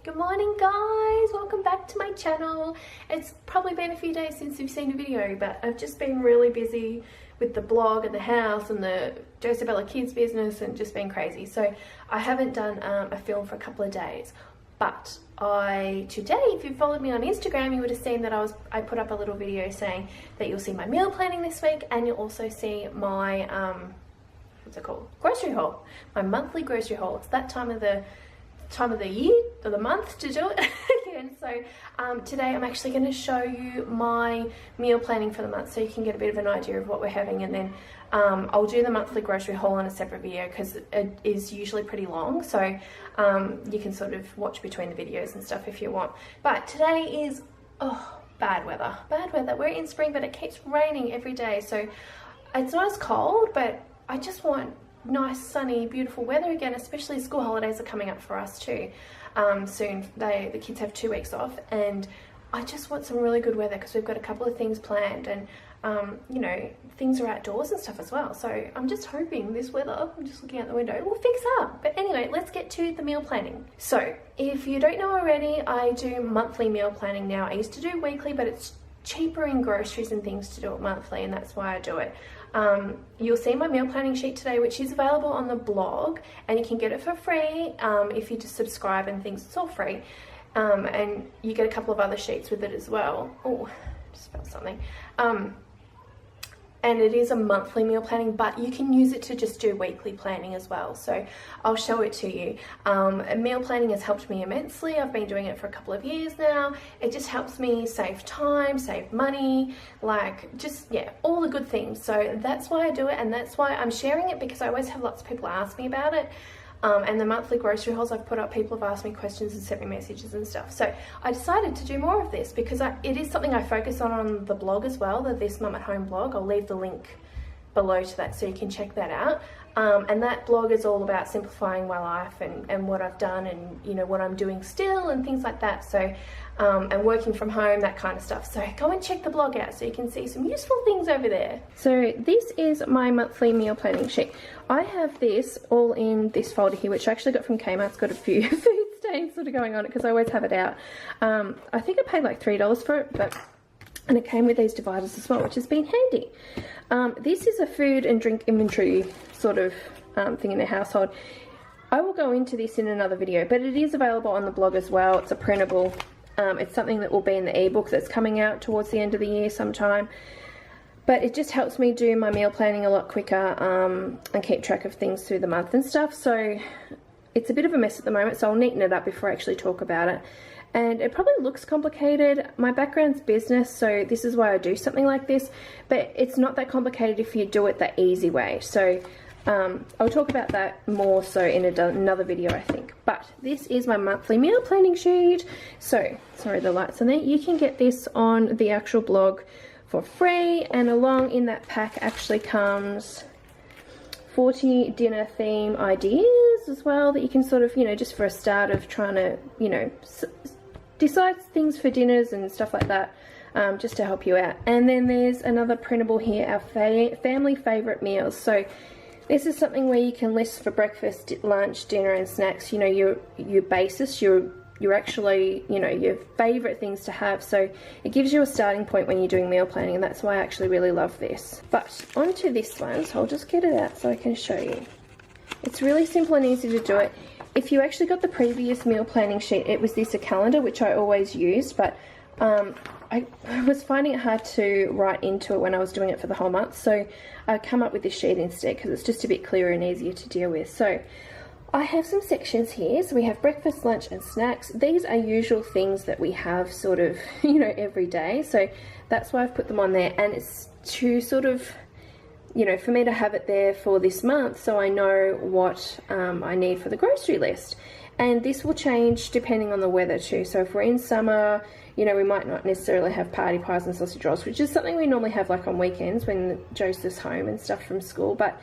Good morning guys, welcome back to my channel. It's probably been a few days since you've seen a video, but I've just been really busy with the blog and the house and the Josabella kids business and just been crazy. So I haven't done a film for a couple of days, but today, if you followed me on Instagram, you would have seen that I put up a little video saying that you'll see my meal planning this week, and you'll also see my what's it called, grocery haul, my monthly grocery haul. It's that time of the year or the month to do it again. So today I'm actually going to show you my meal planning for the month so you can get a bit of an idea of what we're having, and then I'll do the monthly grocery haul in a separate video because it is usually pretty long, so you can sort of watch between the videos and stuff if you want. But today is bad weather. We're in spring, but it keeps raining every day, so it's not as cold, but I just want nice, sunny, beautiful weather again, especially school holidays are coming up for us too. Soon the kids have 2 weeks off, and I just want some really good weather because we've got a couple of things planned, and you know, things are outdoors and stuff as well. So I'm just hoping this weather, I'm just looking out the window, will fix up. But anyway, let's get to the meal planning. So if you don't know already, I do monthly meal planning now. I used to do weekly, but it's cheaper in groceries and things to do it monthly, and that's why I do it. You'll see my meal planning sheet today, which is available on the blog, and you can get it for free if you just subscribe and things. It's all free, and you get a couple of other sheets with it as well. Oh, just felt something. And it is a monthly meal planning, but you can use it to just do weekly planning as well. So I'll show it to you. Meal planning has helped me immensely. I've been doing it for a couple of years now. It just helps me save time, save money, like just, yeah, all the good things. So that's why I do it, and that's why I'm sharing it, because I always have lots of people ask me about it. And the monthly grocery hauls I've put up, people have asked me questions and sent me messages and stuff. So I decided to do more of this because it is something I focus on the blog as well, the This Mum at Home blog. I'll leave the link below to that so you can check that out. And that blog is all about simplifying my life and what I've done, and you know, what I'm doing still and things like that. So and working from home, that kind of stuff. So go and check the blog out so you can see some useful things over there. So this is my monthly meal planning sheet. I have this all in this folder here, which I actually got from Kmart. It's got a few food stains sort of going on it because I always have it out. I think I paid like $3 for it, and it came with these dividers as well, which has been handy. This is a food and drink inventory sort of thing in the household. I will go into this in another video, but it is available on the blog as well. It's a printable. It's something that will be in the ebook that's coming out towards the end of the year sometime. But it just helps me do my meal planning a lot quicker and keep track of things through the month and stuff. So it's a bit of a mess at the moment, so I'll neaten it up before I actually talk about it. And it probably looks complicated. My background's business, so this is why I do something like this. But it's not that complicated if you do it the easy way. So I'll talk about that more so in another video, I think. But this is my monthly meal planning sheet. So, sorry, the light's on there. You can get this on the actual blog for free, and along in that pack actually comes 40 dinner theme ideas as well that you can sort of, you know, just for a start of trying to, you know, decide things for dinners and stuff like that, just to help you out. And then there's another printable here, our family favorite meals. So this is something where you can list for breakfast, lunch, dinner and snacks, you know, your basis, your actually, you know, your favorite things to have. So it gives you a starting point when you're doing meal planning, and that's why I actually really love this. But onto this one, so I'll just get it out so I can show you. It's really simple and easy to do it. If you actually got the previous meal planning sheet, it was a calendar, which I always used, but I was finding it hard to write into it when I was doing it for the whole month, so I come up with this sheet instead because it's just a bit clearer and easier to deal with. So I have some sections here. So we have breakfast, lunch and snacks. These are usual things that we have sort of, you know, every day, so that's why I've put them on there, and it's to sort of, you know, for me to have it there for this month so I know what I need for the grocery list. And this will change depending on the weather too. So if we're in summer, you know, we might not necessarily have party pies and sausage rolls, which is something we normally have like on weekends when Joseph's home and stuff from school. But,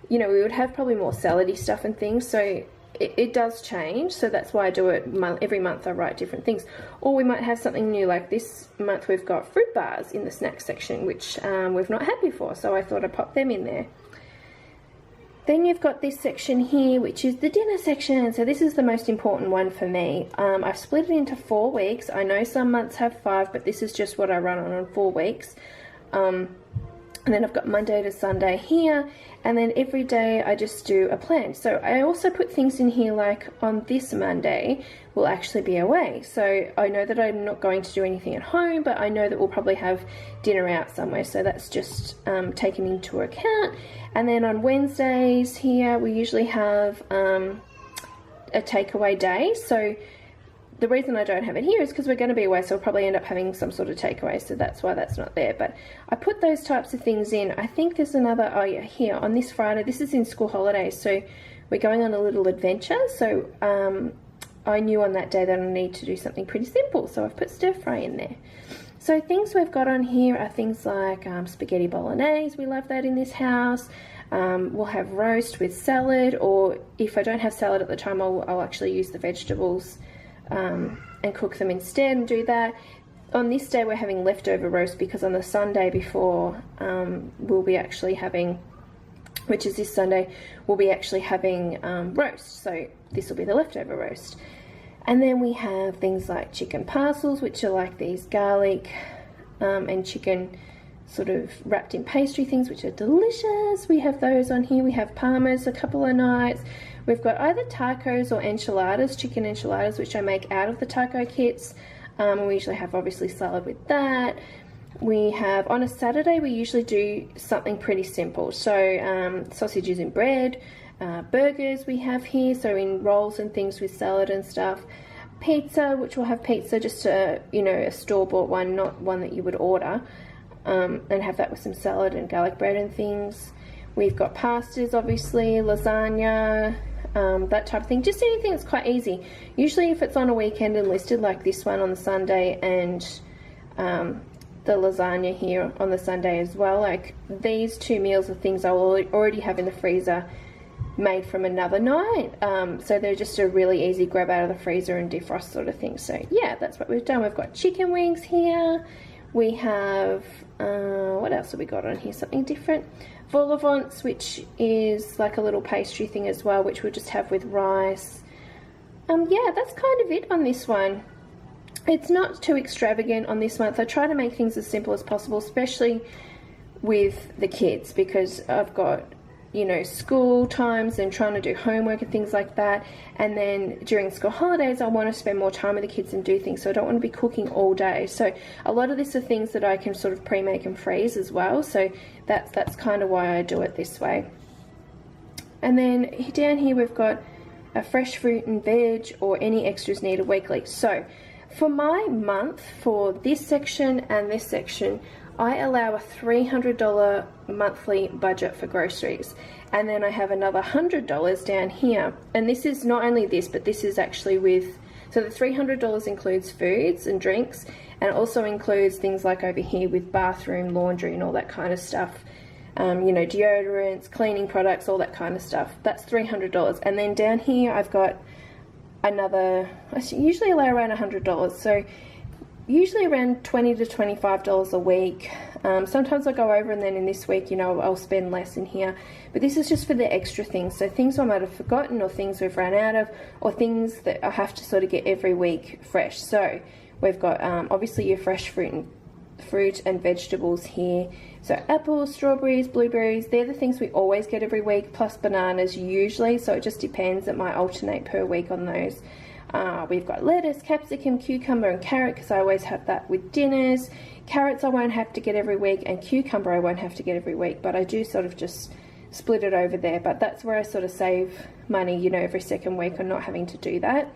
you know, we would have probably more salady stuff and things. So it does change. So that's why I do it every month. I write different things. Or we might have something new, like this month we've got fruit bars in the snack section, which we've not had before. So I thought I'd pop them in there. Then you've got this section here, which is the dinner section. So this is the most important one for me. I've split it into 4 weeks. I know some months have 5, but this is just what I run on 4 weeks. And then I've got Monday to Sunday here, and then every day I just do a plan. So I also put things in here like on this Monday we'll actually be away. So I know that I'm not going to do anything at home, but I know that we'll probably have dinner out somewhere. So that's just taken into account. And then on Wednesdays here we usually have a takeaway day. So the reason I don't have it here is because we're going to be away, so we'll probably end up having some sort of takeaway, so that's why that's not there. But I put those types of things in. I think there's another, oh yeah, here on this Friday, this is in school holidays, so we're going on a little adventure. So I knew on that day that I need to do something pretty simple, so I've put stir fry in there. So things we've got on here are things like spaghetti bolognese. We love that in this house. We'll have roast with salad, or if I don't have salad at the time, I'll actually use the vegetables and cook them instead and do that. On this day we're having leftover roast because on the Sunday before we'll be actually having, which is this Sunday, we'll be actually having roast, so this will be the leftover roast. And then we have things like chicken parcels, which are like these garlic and chicken sort of wrapped in pastry things, which are delicious. We have those on here. We have parmas a couple of nights. We've got either tacos or enchiladas, chicken enchiladas, which I make out of the taco kits. And we usually have obviously salad with that. We have, on a Saturday, we usually do something pretty simple. So sausages in bread, burgers we have here, so in rolls and things with salad and stuff. Pizza, which we'll have pizza, just a, a store-bought one, not one that you would order. And have that with some salad and garlic bread and things. We've got pastas, obviously, lasagna, that type of thing. Just anything that's quite easy. Usually if it's on a weekend and listed like this one on the Sunday, and the lasagna here on the Sunday as well, like these 2 meals are things I will already have in the freezer made from another night. So they're just a really easy grab out of the freezer and defrost sort of thing. So yeah, that's what we've done. We've got chicken wings here. We have, what else have we got on here? Something different. Vol au vents, which is like a little pastry thing as well, which we'll just have with rice. Yeah, that's kind of it on this one. It's not too extravagant on this month. I try to make things as simple as possible, especially with the kids, because I've got, school times and trying to do homework and things like that. And then during school holidays, I want to spend more time with the kids and do things. So I don't want to be cooking all day. So a lot of this are things that I can sort of pre-make and freeze as well. So that's kind of why I do it this way. And then down here we've got a fresh fruit and veg or any extras needed weekly. So for my month, for this section and this section, I allow a $300 monthly budget for groceries, and then I have another $100 down here, and this is not only this, but this is actually with, so the $300 includes foods and drinks, and it also includes things like over here with bathroom, laundry and all that kind of stuff, deodorants, cleaning products, all that kind of stuff. That's $300. And then down here I've got another, I usually allow around $100, so usually around $20 to $25 a week. Sometimes I go over, and then in this week, I'll spend less in here. But this is just for the extra things. So things I might have forgotten, or things we've run out of, or things that I have to sort of get every week fresh. So we've got obviously your fresh fruit and vegetables here. So apples, strawberries, blueberries, they're the things we always get every week, plus bananas usually. So it just depends. It might alternate per week on those. We've got lettuce, capsicum, cucumber and carrot, because I always have that with dinners. Carrots I won't have to get every week, and cucumber I won't have to get every week, but I do sort of just split it over there. But that's where I sort of save money, every second week on not having to do that.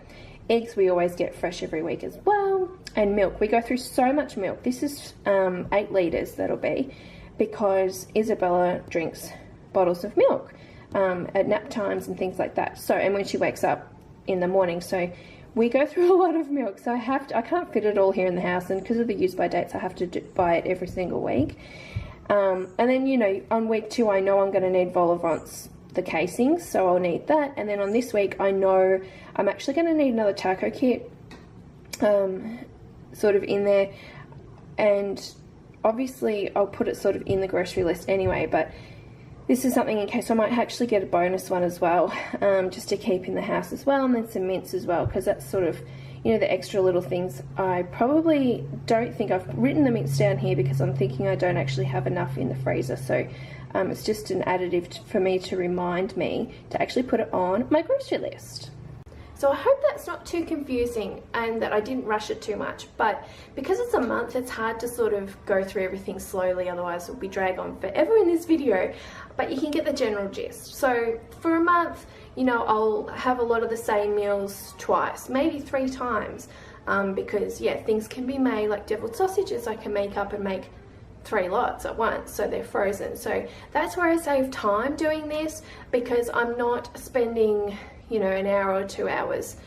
Eggs we always get fresh every week as well. And milk, we go through so much milk. This is 8 litres that'll be, because Isabella drinks bottles of milk at nap times and things like that. So, and when she wakes up in the morning, so we go through a lot of milk. So I can't fit it all here in the house, and because of the use by dates I have to buy it every single week. And then on week 2 I know I'm going to need vol au vents, the casings, so I'll need that. And then on this week I know I'm actually going to need another taco kit sort of in there, and obviously I'll put it sort of in the grocery list anyway, but this is something in case I might actually get a bonus one as well, just to keep in the house as well, and then some mints as well, because that's sort of, you know, the extra little things. I probably don't think I've written the mints down here because I'm thinking I don't actually have enough in the freezer, so it's just an additive for me to remind me to actually put it on my grocery list. So I hope that's not too confusing and that I didn't rush it too much, but because it's a month, it's hard to sort of go through everything slowly, otherwise it'll be drag on forever in this video, but you can get the general gist. So for a month, you know, I'll have a lot of the same meals twice, maybe 3 times, because yeah, things can be made, like deviled sausages I can make up and make 3 lots at once, so they're frozen. So that's where I save time doing this, because I'm not spending, you know, an hour or 2 hours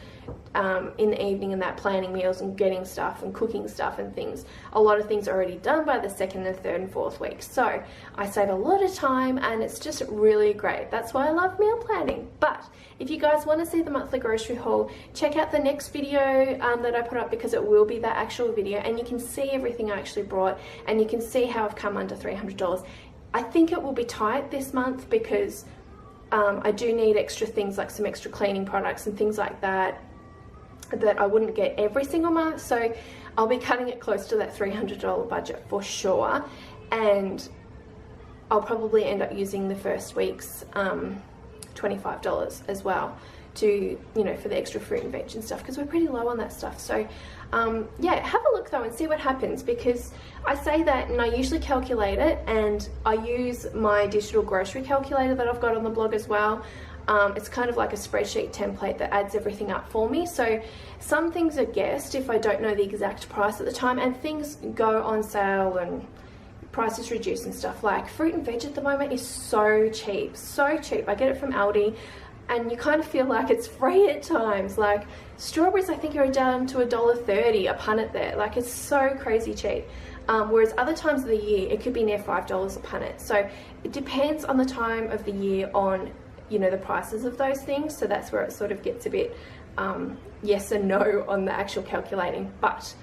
in the evening and that planning meals and getting stuff and cooking stuff and things. A lot of things are already done by the 2nd and 3rd and 4th week, so I save a lot of time and it's just really great. That's why I love meal planning. But if you guys want to see the monthly grocery haul, check out the next video that I put up, because it will be that actual video and you can see everything I actually brought and you can see how I've come under $300. I think it will be tight this month because I do need extra things, like some extra cleaning products and things like that I wouldn't get every single month, so I'll be cutting it close to that $300 budget for sure, and I'll probably end up using the first week's $25 as well to, you know, for the extra fruit and veg and stuff, because we're pretty low on that stuff. So yeah, have a look though and see what happens, because I say that and I usually calculate it, and I use my digital grocery calculator that I've got on the blog as well. It's kind of like a spreadsheet template that adds everything up for me, so some things are guessed if I don't know the exact price at the time, and things go on sale and prices reduced and stuff. Like fruit and veg at the moment is so cheap, so cheap. I get it from Aldi and you kind of feel like it's free at times. Like strawberries I think are down to $1.30 a punnet there, like it's so crazy cheap. Whereas other times of the year it could be near $5 a punnet, so it depends on the time of the year on, you know, the prices of those things. So that's where it sort of gets a bit yes and no on the actual calculating, but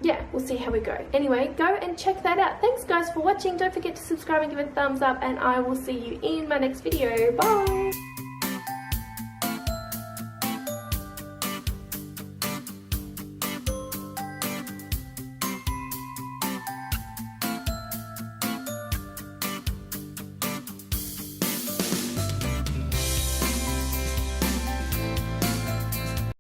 yeah, we'll see how we go. Anyway, go and check that out. Thanks guys for watching. Don't forget to subscribe and give it a thumbs up, and I will see you in my next video. Bye.